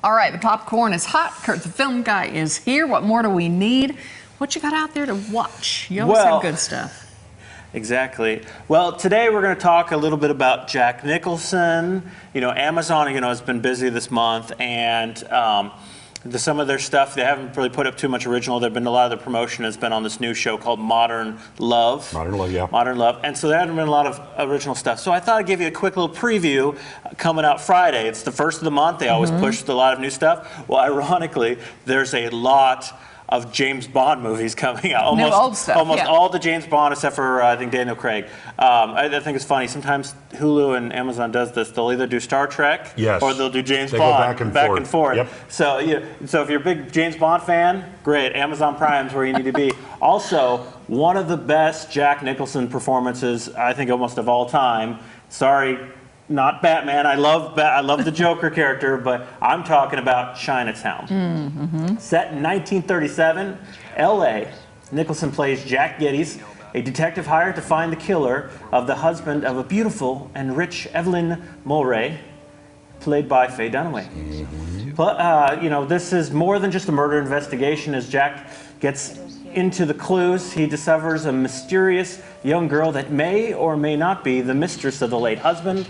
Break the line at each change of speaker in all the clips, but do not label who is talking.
All right, the popcorn is hot. Curt the Film Guy is here. What more do we need? What you got out there to watch? You always have good stuff.
Exactly. Well, today we're going to talk a little bit about Jack Nicholson. You know, Amazon, has been busy this month, and some of their stuff, they haven't really put up too much original. There've been a lot of the promotion has been on this new show called Modern Love.
Modern Love, yeah.
Modern Love. And so there hasn't been a lot of original stuff. So I thought I'd give you a quick little preview coming out Friday. It's the first of the month. They always push a lot of new stuff. Well, ironically, there's a lot of James Bond movies coming out.
New old stuff,
almost all the James Bond except for, I think, Daniel Craig. I think it's funny. Sometimes Hulu and Amazon does this. They'll either do Star Trek or they'll do James Bond.
Go back and forth. Yep.
So, so if you're a big James Bond fan, great. Amazon Prime's where you need to be. Also, one of the best Jack Nicholson performances, I think, almost of all time. Sorry, not Batman. I love the Joker character, but I'm talking about Chinatown. Set in 1937, L.A., Nicholson plays Jack Geddes, a detective hired to find the killer of the husband of a beautiful and rich Evelyn Mulray, played by Faye Dunaway. But this is more than just a murder investigation. As Jack gets into the clues, he discovers a mysterious young girl that may or may not be the mistress of the late husband.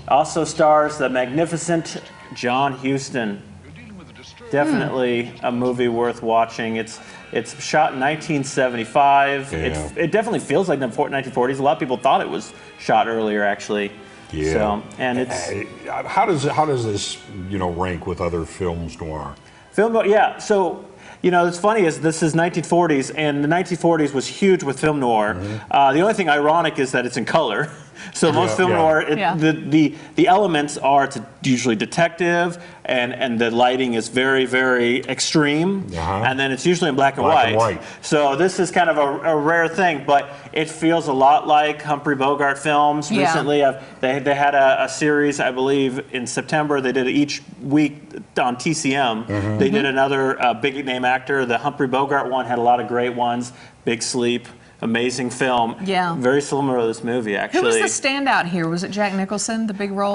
Also stars the magnificent John Huston. Definitely a movie worth watching. It's shot in 1975.
Yeah.
It definitely feels like the 1940s. A lot of people thought it was shot earlier, actually.
Yeah.
So, and it's
how does this rank with other films noir?
Yeah. So. It's funny is this is 1940s, and the 1940s was huge with film noir. The only thing ironic is that it's in color. So most film noir, the elements are it's usually detective, and the lighting is very, very extreme, and then it's usually in black and white. So this is kind of a rare thing, but it feels a lot like Humphrey Bogart films. Recently, they had a series, I believe, in September. They did it each week on TCM. They did another big name actor. The Humphrey Bogart one had a lot of great ones. Big Sleep. Amazing film. Yeah. Very similar to this movie, actually.
Who was the standout here? Was it Jack Nicholson, the big role?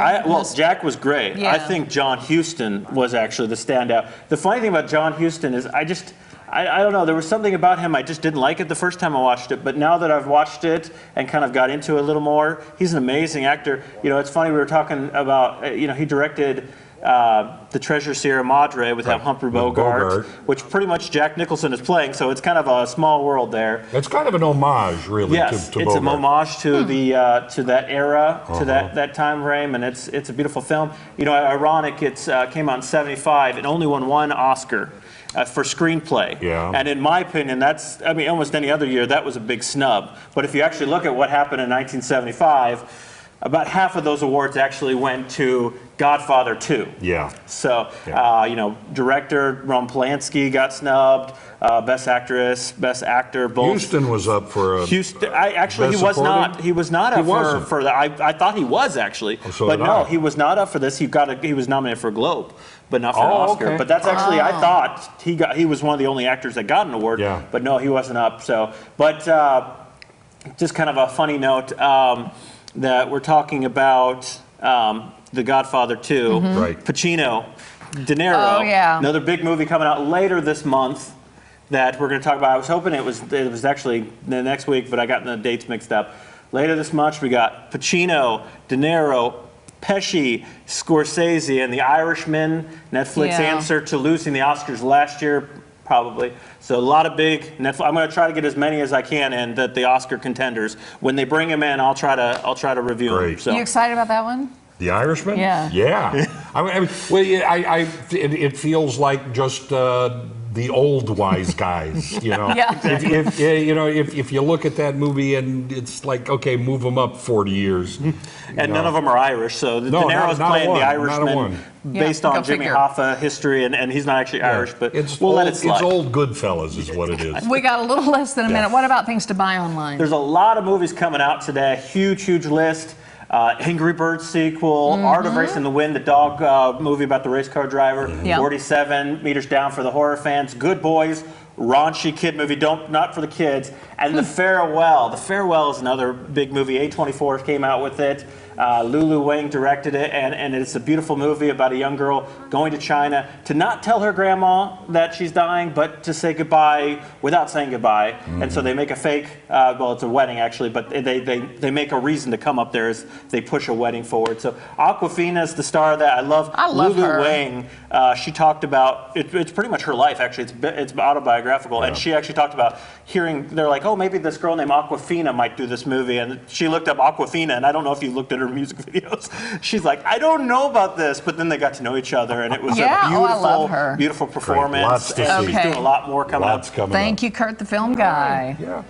Jack was great. Yeah. I think John Huston was actually the standout. The funny thing about John Huston is I don't know, there was something about him, I just didn't like it the first time I watched it, but now that I've watched it and kind of got into it a little more, he's an amazing actor. It's funny, we were talking about, he directed The Treasure Sierra Madre with Humphrey Bogart, which pretty much Jack Nicholson is playing, so it's kind of a small world there.
It's kind of an homage, really, to
it's
Bogart.
An homage to the to that era, to that time frame, and it's a beautiful film. Ironic, it came out in '75 and only won one Oscar for screenplay. Yeah. And in my opinion, almost any other year, that was a big snub. But if you actually look at what happened in 1975, about half of those awards actually went to Godfather 2. Yeah. So, director Roman Polanski got snubbed. Best actress, best actor. Both.
Huston was up for a.
He was not. He was not up for that. I thought he was actually, but no, he was not up for this. He was nominated for a Globe, but not for an Oscar. Okay. But that's actually I thought he was one of the only actors that got an award. Yeah. But no, he wasn't up. So, but just kind of a funny note. That we're talking about The Godfather 2, Pacino, De Niro, another big movie coming out later this month that we're going to talk about. I was hoping it was actually the next week, but I got the dates mixed up. Later this month, we got Pacino, De Niro, Pesci, Scorsese, and The Irishman, Netflix answer to losing the Oscars last year, probably. So a lot of big Netflix. I'm going to try to get as many as I can in the Oscar contenders. When they bring them in, I'll try to review them. So.
You excited about that one?
The Irishman?
Yeah.
Yeah. It feels like just the old wise guys. If you look at that movie and it's like, okay, move them up 40 years.
And none of them are Irish, so De Niro's playing the Irishman based on Jimmy Hoffa history, and he's not actually Irish, but we'll let it slide.
It's old Goodfellas is what it is.
We got a little less than a minute. What about things to buy online?
There's a lot of movies coming out today, huge list. Angry Birds sequel, Art of Racing the Wind, the dog movie about the race car driver, 47 Meters Down for the horror fans, Good Boys, raunchy kid movie, not for the kids, And The Farewell. The Farewell is another big movie. A24 came out with it. Lulu Wang directed it, and it's a beautiful movie about a young girl going to China to not tell her grandma that she's dying, but to say goodbye without saying goodbye. And so they make a fake, well, it's a wedding actually, but they make a reason to come up there as they push a wedding forward. So Awkwafina is the star of that. I love Lulu
her.
Wang. She talked about, it's pretty much her life actually, it's autobiographical, and she actually talked about hearing, they're like, oh, maybe this girl named Awkwafina might do this movie, and she looked up Awkwafina, and I don't know if you looked at her music videos. She's like, I don't know about this, but then they got to know each other, and it was a
I
beautiful,
love her.
beautiful performance.
Lots to
And
see.
she's doing a lot more coming
Lots
up.
coming
Thank
up.
you, Curt the Film Guy.
Yeah.